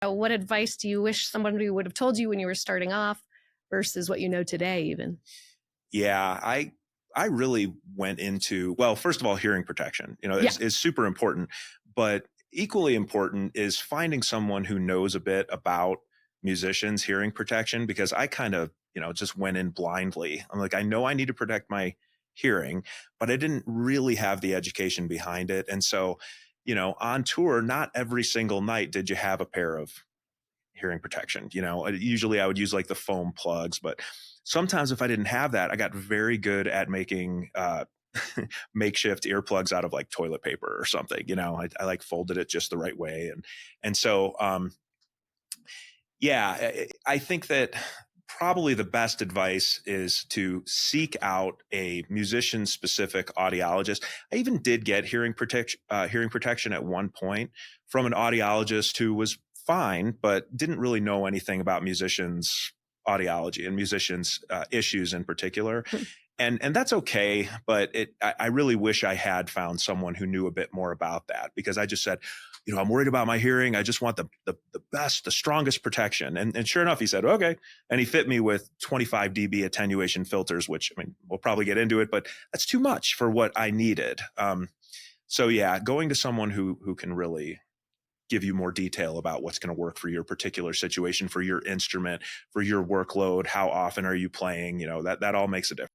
What advice do you wish somebody would have told you when you were starting off versus what you know today even? Yeah, I really went into, well, first of all, hearing protection, Yeah. is super important, but equally important is finding someone who knows a bit about musicians' hearing protection, because I kind of, just went in blindly. I'm like, I know I need to protect my hearing, but I didn't really have the education behind it. And so, on tour, not every single night did you have a pair of hearing protection. Usually I would use like the foam plugs, but sometimes if I didn't have that, I got very good at making makeshift earplugs out of like toilet paper or something. I like folded it just the right way, and so yeah, I think that probably the best advice is to seek out a musician specific audiologist. I even did get hearing protection at one point from an audiologist who was fine, but didn't really know anything about musicians audiology and musicians issues in particular. And that's okay, but I really wish I had found someone who knew a bit more about that, because I just said, I'm worried about my hearing. I just want the best, the strongest protection. And sure enough, he said, okay. And he fit me with 25 dB attenuation filters, which, I mean, we'll probably get into it, but that's too much for what I needed. So yeah, going to someone who can really give you more detail about what's going to work for your particular situation, for your instrument, for your workload, how often are you playing, that all makes a difference.